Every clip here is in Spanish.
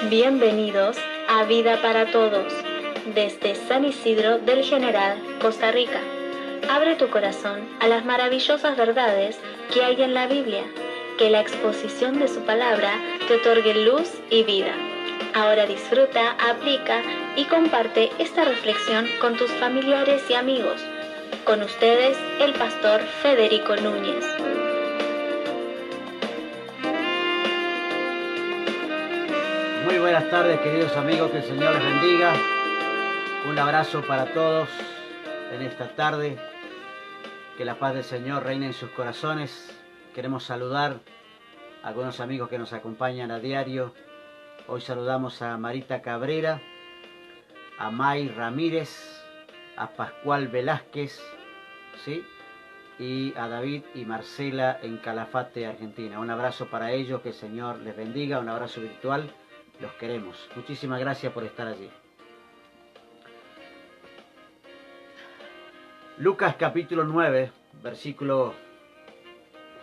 Bienvenidos a Vida para Todos, desde San Isidro del General, Costa Rica. Abre tu corazón a las maravillosas verdades que hay en la Biblia, que la exposición de su palabra te otorgue luz y vida. Ahora disfruta, aplica y comparte esta reflexión con tus familiares y amigos. Con ustedes, el pastor Federico Núñez. Muy buenas tardes, queridos amigos, que el Señor les bendiga. Un abrazo para todos en esta tarde. Que la paz del Señor reine en sus corazones. Queremos saludar a algunos amigos que nos acompañan a diario. Hoy saludamos a Marita Cabrera, a May Ramírez, a Pascual Velázquez, ¿sí? Y a David y Marcela en Calafate, Argentina. Un abrazo para ellos, que el Señor les bendiga, un abrazo virtual. Los queremos. Muchísimas gracias por estar allí. Lucas capítulo 9, versículo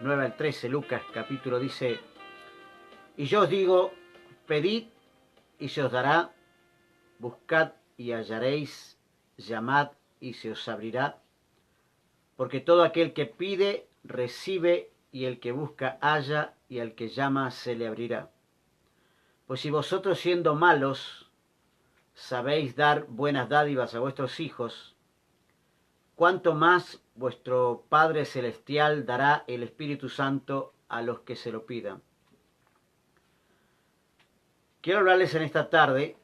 9 al 13. Lucas capítulo dice: Y yo os digo, pedid y se os dará, buscad y hallaréis, llamad y se os abrirá. Porque todo aquel que pide, recibe, y el que busca, halla, y al que llama, se le abrirá. Pues si vosotros, siendo malos, sabéis dar buenas dádivas a vuestros hijos, cuánto más vuestro Padre Celestial dará el Espíritu Santo a los que se lo pidan. Quiero hablarles en esta tarde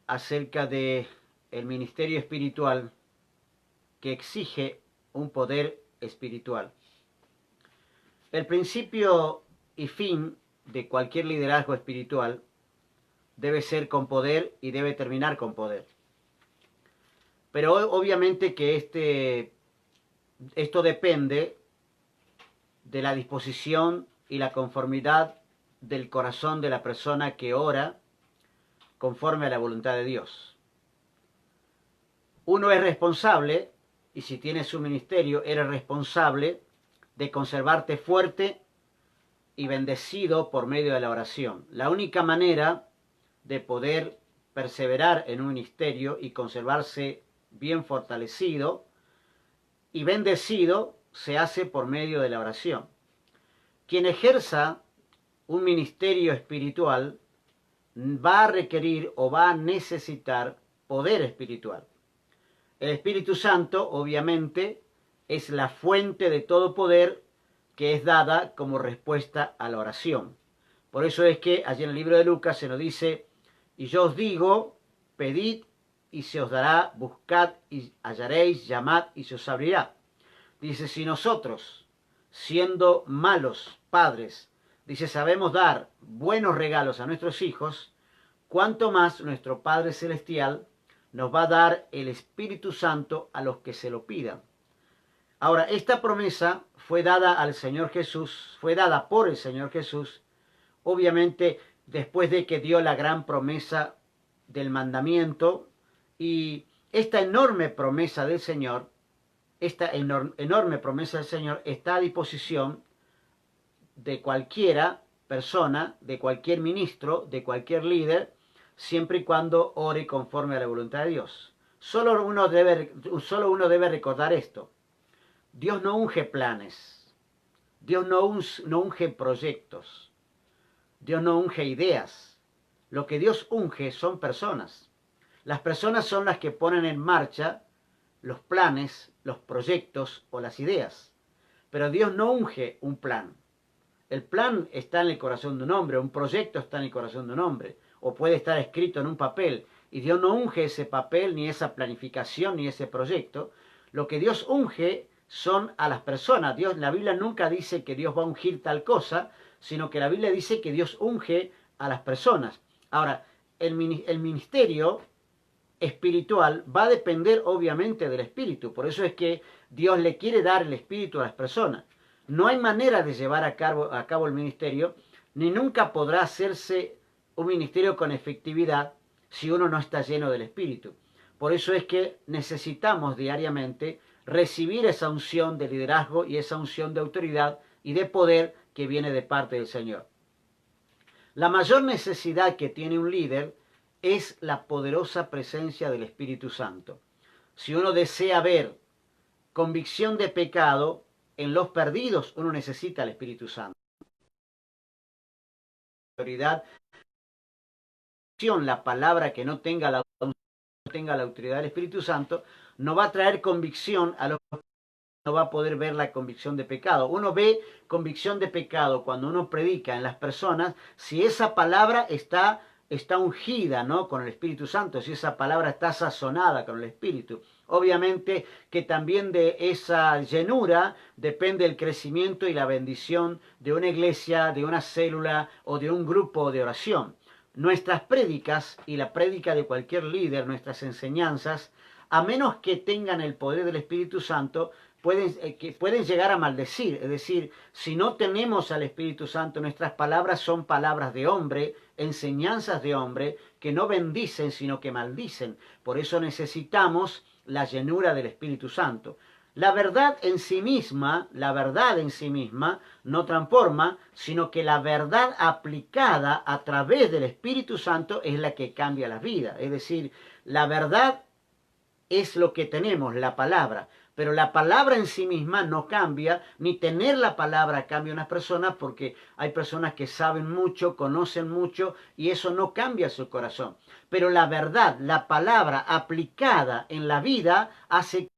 acerca de el ministerio espiritual que exige un poder espiritual. El principio y fin de cualquier liderazgo espiritual debe ser con poder y debe terminar con poder. Pero obviamente que esto depende de la disposición y la conformidad del corazón de la persona que ora conforme a la voluntad de Dios. Uno es responsable, y si tienes un ministerio, eres responsable de conservarte fuerte y bendecido por medio de la oración. La única manera de poder perseverar en un ministerio y conservarse bien fortalecido y bendecido se hace por medio de la oración. Quien ejerza un ministerio espiritual va a requerir o va a necesitar poder espiritual. El Espíritu Santo, obviamente, es la fuente de todo poder que es dada como respuesta a la oración. Por eso es que allí en el libro de Lucas se nos dice: y yo os digo, pedid y se os dará, buscad y hallaréis, llamad y se os abrirá. Dice, si nosotros, siendo malos padres, dice, sabemos dar buenos regalos a nuestros hijos, cuánto más nuestro Padre Celestial nos va a dar el Espíritu Santo a los que se lo pidan. Ahora, esta promesa fue dada al Señor Jesús, fue dada por el Señor Jesús, obviamente después de que dio la gran promesa del mandamiento, y esta enorme promesa del Señor, enorme promesa del Señor está a disposición de cualquiera persona, de cualquier ministro, de cualquier líder, siempre y cuando ore conforme a la voluntad de Dios. Solo uno debe recordar esto: Dios no unge planes, Dios no unge proyectos, Dios no unge ideas. Lo que Dios unge son personas. Las personas son las que ponen en marcha los planes, los proyectos o las ideas. Pero Dios no unge un plan. El plan está en el corazón de un hombre, un proyecto está en el corazón de un hombre, o puede estar escrito en un papel, y Dios no unge ese papel, ni esa planificación, ni ese proyecto. Lo que Dios unge son a las personas. La Biblia nunca dice que Dios va a ungir tal cosa, sino que la Biblia dice que Dios unge a las personas. Ahora, el ministerio espiritual va a depender obviamente del Espíritu. Por eso es que Dios le quiere dar el Espíritu a las personas. No hay manera de llevar a cabo el ministerio, ni nunca podrá hacerse un ministerio con efectividad si uno no está lleno del Espíritu. Por eso es que necesitamos diariamente recibir esa unción de liderazgo y esa unción de autoridad y de poder que viene de parte del Señor. La mayor necesidad que tiene un líder es la poderosa presencia del Espíritu Santo. Si uno desea ver convicción de pecado en los perdidos, uno necesita el Espíritu Santo. La palabra que no tenga la autoridad del Espíritu Santo no va a traer convicción a los que no va a poder ver la convicción de pecado. Uno ve convicción de pecado cuando uno predica en las personas si esa palabra está ungida, ¿no?, con el Espíritu Santo, si esa palabra está sazonada con el Espíritu. Obviamente que también de esa llenura depende el crecimiento y la bendición de una iglesia, de una célula o de un grupo de oración. Nuestras prédicas y la prédica de cualquier líder, nuestras enseñanzas, a menos que tengan el poder del Espíritu Santo, pueden llegar a maldecir. Es decir, si no tenemos al Espíritu Santo, nuestras palabras son palabras de hombre, enseñanzas de hombre, que no bendicen, sino que maldicen. Por eso necesitamos la llenura del Espíritu Santo. La verdad en sí misma no transforma, sino que la verdad aplicada a través del Espíritu Santo es la que cambia la vida. Es decir, la verdad es lo que tenemos, la palabra. Pero la palabra en sí misma no cambia, ni tener la palabra cambia a unas personas, porque hay personas que saben mucho, conocen mucho, y eso no cambia su corazón. Pero la verdad, la palabra aplicada en la vida, hace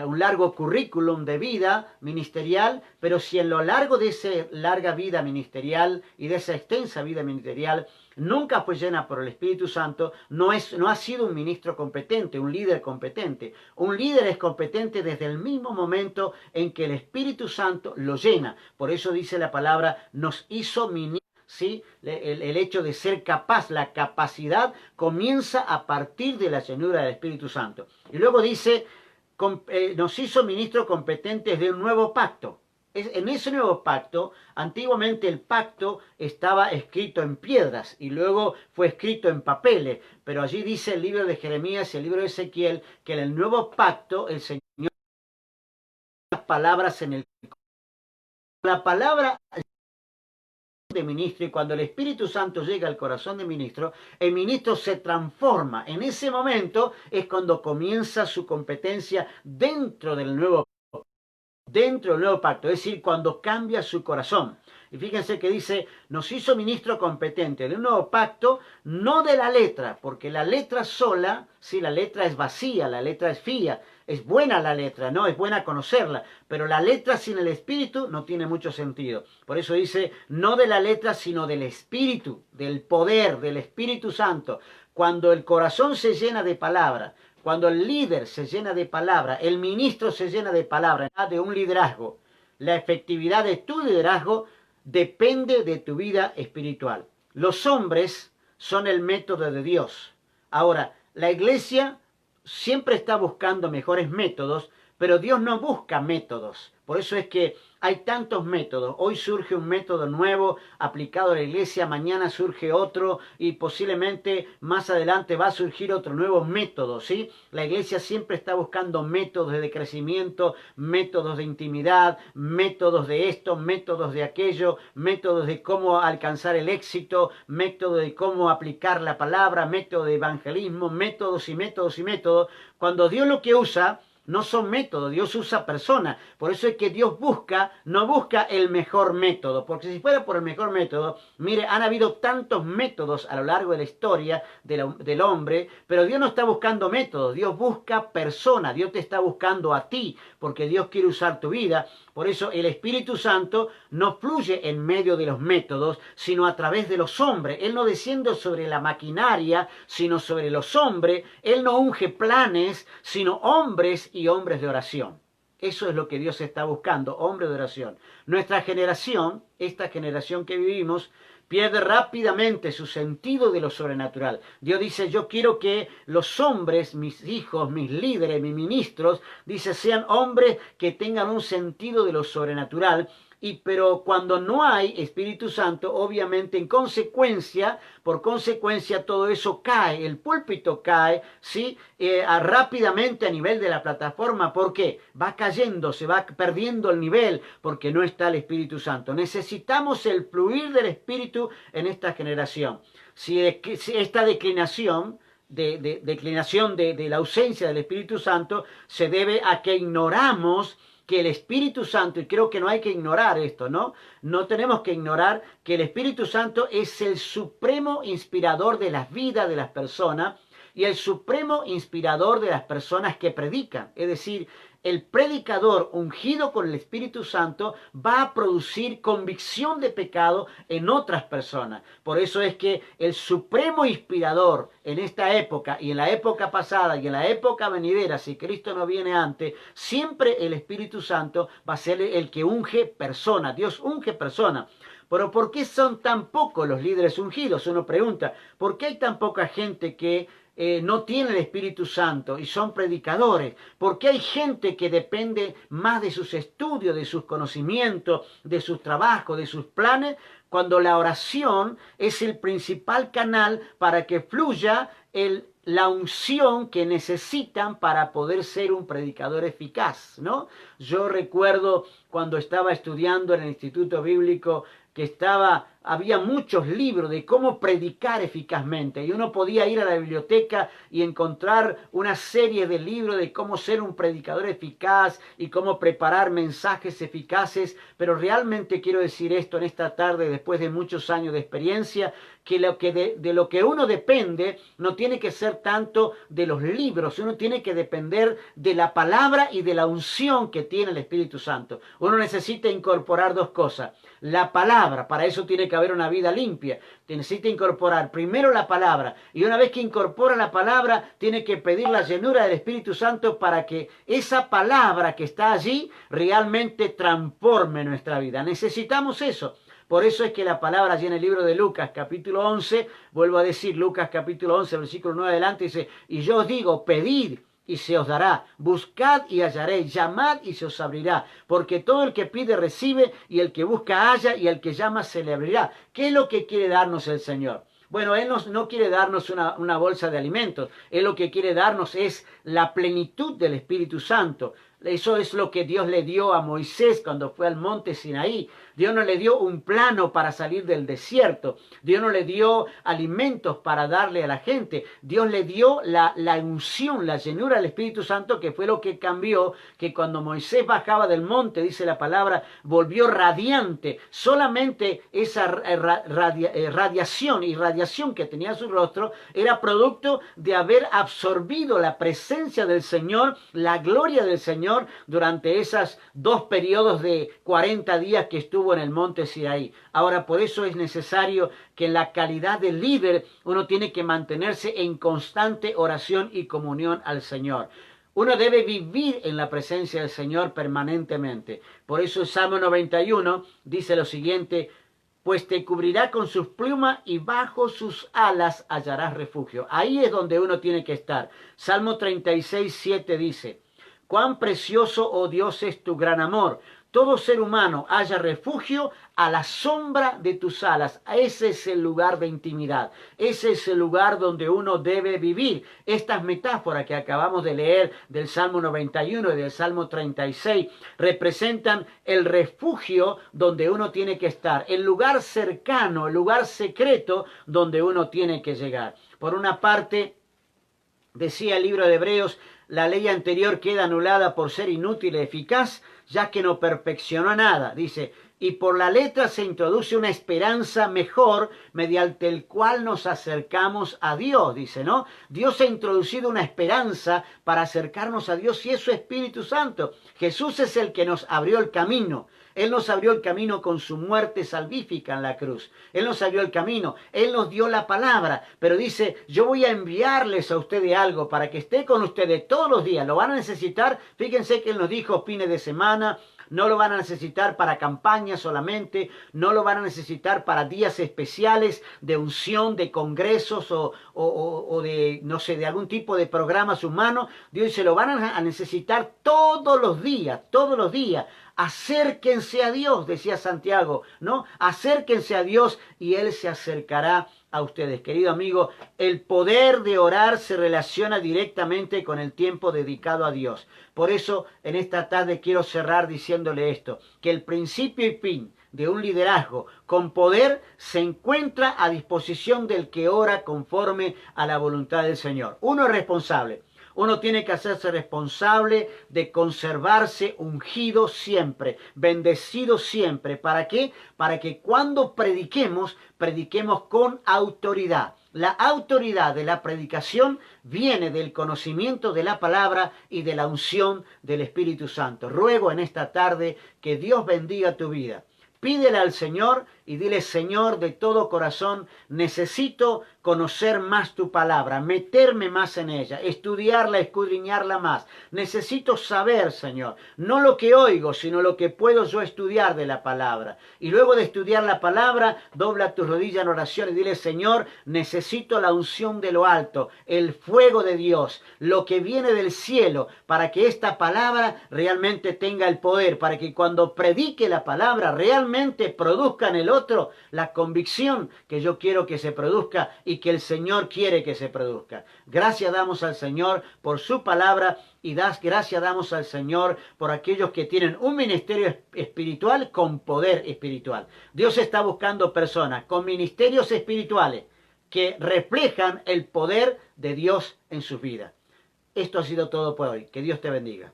un largo currículum de vida ministerial, pero si en lo largo de esa larga vida ministerial y de esa extensa vida ministerial nunca fue llena por el Espíritu Santo, no ha sido un ministro competente, un líder competente. Un líder es competente desde el mismo momento en que el Espíritu Santo lo llena. Por eso dice la palabra, nos hizo ministros. ¿Sí? El hecho de ser capaz, la capacidad comienza a partir de la llenura del Espíritu Santo. Y luego dice, nos hizo ministros competentes de un nuevo pacto. En ese nuevo pacto, antiguamente el pacto estaba escrito en piedras y luego fue escrito en papeles, pero allí dice el libro de Jeremías y el libro de Ezequiel que en el nuevo pacto el Señor las palabras en el la palabra de ministro, y cuando el Espíritu Santo llega al corazón del ministro, el ministro se transforma. En ese momento es cuando comienza su competencia dentro del nuevo pacto, es decir, cuando cambia su corazón. Y fíjense que dice, nos hizo ministro competente de un nuevo pacto, no de la letra, porque la letra sola, sí, la letra es vacía, la letra es fía, es buena la letra, no, es buena conocerla, pero la letra sin el Espíritu no tiene mucho sentido. Por eso dice, no de la letra, sino del Espíritu, del poder, del Espíritu Santo. Cuando el corazón se llena de palabra, cuando el líder se llena de palabra, el ministro se llena de palabra, de un liderazgo, la efectividad de tu liderazgo depende de tu vida espiritual. Los hombres son el método de Dios. Ahora, la iglesia siempre está buscando mejores métodos, pero Dios no busca métodos. Por eso es que hay tantos métodos. Hoy surge un método nuevo aplicado a la iglesia, mañana surge otro y posiblemente más adelante va a surgir otro nuevo método, ¿sí? La iglesia siempre está buscando métodos de crecimiento, métodos de intimidad, métodos de esto, métodos de aquello, métodos de cómo alcanzar el éxito, métodos de cómo aplicar la palabra, métodos de evangelismo, métodos y métodos y métodos. Cuando Dios lo que usa no son métodos, Dios usa personas. Por eso es que Dios no busca el mejor método. Porque si fuera por el mejor método, mire, han habido tantos métodos a lo largo de la historia del hombre, pero Dios no está buscando métodos, Dios busca personas, Dios te está buscando a ti, porque Dios quiere usar tu vida. Por eso el Espíritu Santo no fluye en medio de los métodos, sino a través de los hombres. Él no desciende sobre la maquinaria, sino sobre los hombres. Él no unge planes, sino hombres y hombres de oración. Eso es lo que Dios está buscando, hombres de oración. Nuestra generación, esta generación que vivimos, pierde rápidamente su sentido de lo sobrenatural. Dios dice, yo quiero que los hombres, mis hijos, mis líderes, mis ministros, dice, sean hombres que tengan un sentido de lo sobrenatural pero cuando no hay Espíritu Santo, obviamente por consecuencia todo eso cae, el púlpito cae, ¿sí? Rápidamente a nivel de la plataforma. ¿Por qué? Va cayendo, se va perdiendo el nivel porque no está el Espíritu Santo. Necesitamos el fluir del Espíritu en esta generación. Si esta declinación de la ausencia del Espíritu Santo se debe a que ignoramos que el Espíritu Santo, y creo que no hay que ignorar esto, ¿no? No tenemos que ignorar que el Espíritu Santo es el supremo inspirador de las vidas de las personas y el supremo inspirador de las personas que predican. Es decir, el predicador ungido con el Espíritu Santo va a producir convicción de pecado en otras personas. Por eso es que el supremo inspirador en esta época y en la época pasada y en la época venidera, si Cristo no viene antes, siempre el Espíritu Santo va a ser el que unge personas. Dios unge personas. Pero ¿por qué son tan pocos los líderes ungidos? Uno pregunta, ¿por qué hay tan poca gente que no tiene el Espíritu Santo y son predicadores? Porque hay gente que depende más de sus estudios, de sus conocimientos, de sus trabajos, de sus planes, cuando la oración es el principal canal para que fluya la unción que necesitan para poder ser un predicador eficaz, ¿no? Yo recuerdo cuando estaba estudiando en el Instituto Bíblico que había muchos libros de cómo predicar eficazmente y uno podía ir a la biblioteca y encontrar una serie de libros de cómo ser un predicador eficaz y cómo preparar mensajes eficaces, pero realmente quiero decir esto en esta tarde, después de muchos años de experiencia, que de lo que uno depende no tiene que ser tanto de los libros, uno tiene que depender de la palabra y de la unción que tiene el Espíritu Santo. Uno necesita incorporar dos cosas. La palabra, para eso tiene que haber una vida limpia. Necesita incorporar primero la palabra y una vez que incorpora la palabra tiene que pedir la llenura del Espíritu Santo para que esa palabra que está allí realmente transforme nuestra vida. Necesitamos eso. Por eso es que la palabra allí en el libro de Lucas capítulo 11, vuelvo a decir Lucas capítulo 11 versículo 9 adelante, dice, y yo os digo, pedid y se os dará, buscad y hallaréis, llamad y se os abrirá, porque todo el que pide recibe, y el que busca halla, y el que llama se le abrirá. ¿Qué es lo que quiere darnos el Señor? Bueno, Él no quiere darnos una bolsa de alimentos, Él lo que quiere darnos es la plenitud del Espíritu Santo. Eso es lo que Dios le dio a Moisés cuando fue al monte Sinaí. Dios no le dio un plano para salir del desierto. Dios no le dio alimentos para darle a la gente. Dios le dio la unción, la llenura del Espíritu Santo, que fue lo que cambió, que cuando Moisés bajaba del monte, dice la palabra, volvió radiante. Solamente esa radiación que tenía su rostro era producto de haber absorbido la presencia del Señor, la gloria del Señor, durante esos 2 periodos de 40 días que estuvo en el monte Sinaí. Ahora, por eso es necesario que en la calidad de líder uno tiene que mantenerse en constante oración y comunión al Señor. Uno debe vivir en la presencia del Señor permanentemente. Por eso el Salmo 91 dice lo siguiente, pues te cubrirá con sus plumas y bajo sus alas hallarás refugio. Ahí es donde uno tiene que estar. Salmo 36, 7 dice, cuán precioso, oh Dios, es tu gran amor. Todo ser humano halla refugio a la sombra de tus alas. Ese es el lugar de intimidad. Ese es el lugar donde uno debe vivir. Estas metáforas que acabamos de leer del Salmo 91 y del Salmo 36 representan el refugio donde uno tiene que estar. El lugar cercano, el lugar secreto donde uno tiene que llegar. Por una parte, decía el libro de Hebreos, la ley anterior queda anulada por ser inútil y eficaz, ya que no perfeccionó nada. Dice, y por la letra se introduce una esperanza mejor mediante el cual nos acercamos a Dios, dice, ¿no? Dios ha introducido una esperanza para acercarnos a Dios y es su Espíritu Santo. Jesús es el que nos abrió el camino. Él nos abrió el camino con su muerte salvífica en la cruz. Él nos abrió el camino. Él nos dio la palabra. Pero dice, yo voy a enviarles a ustedes algo para que esté con ustedes todos los días. Lo van a necesitar. Fíjense que Él nos dijo fines de semana. No lo van a necesitar para campañas solamente. No lo van a necesitar para días especiales de unción, de congresos o de, no sé, de algún tipo de programas humanos. Dios dice, lo van a necesitar todos los días, todos los días. Acérquense a Dios, decía Santiago, ¿no? Acérquense a Dios y Él se acercará a ustedes. Querido amigo, el poder de orar se relaciona directamente con el tiempo dedicado a Dios. Por eso, en esta tarde quiero cerrar diciéndole esto, que el principio y fin de un liderazgo con poder se encuentra a disposición del que ora conforme a la voluntad del Señor. Uno es responsable. Uno tiene que hacerse responsable de conservarse ungido siempre, bendecido siempre. ¿Para qué? Para que cuando prediquemos, prediquemos con autoridad. La autoridad de la predicación viene del conocimiento de la palabra y de la unción del Espíritu Santo. Ruego en esta tarde que Dios bendiga tu vida. Pídele al Señor y dile: Señor, de todo corazón, necesito conocer más tu palabra, meterme más en ella, estudiarla, escudriñarla más. Necesito saber, Señor, no lo que oigo, sino lo que puedo yo estudiar de la palabra. Y luego de estudiar la palabra, dobla tu rodilla en oración y dile: Señor, necesito la unción de lo alto, el fuego de Dios, lo que viene del cielo, para que esta palabra realmente tenga el poder, para que cuando predique la palabra realmente produzca en el otro la convicción que yo quiero que se produzca y que el Señor quiere que se produzca. Gracias damos al Señor por su palabra y gracias damos al Señor por aquellos que tienen un ministerio espiritual con poder espiritual. Dios está buscando personas con ministerios espirituales que reflejan el poder de Dios en sus vidas. Esto ha sido todo por hoy. Que Dios te bendiga.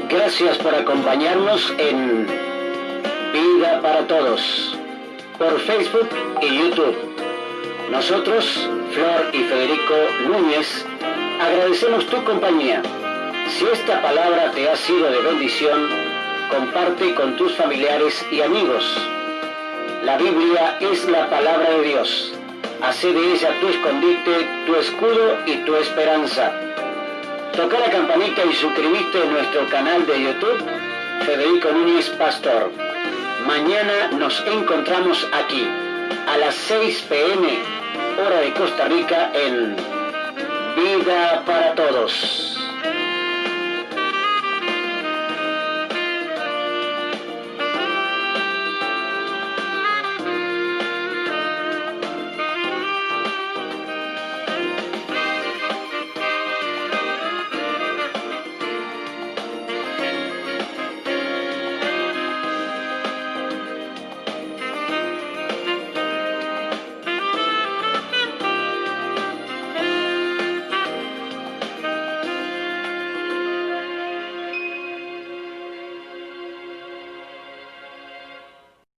Gracias por acompañarnos en Vida para Todos por Facebook y YouTube. Nosotros, Flor y Federico Núñez, agradecemos tu compañía. Si esta palabra te ha sido de bendición, comparte con tus familiares y amigos. La Biblia es la palabra de Dios. Hacé de ella tu escondite, tu escudo y tu esperanza. Toca la campanita y suscribiste en nuestro canal de YouTube, Federico Núñez Pastor. Mañana nos encontramos aquí, a las 6 p.m., hora de Costa Rica, en Vida para Todos.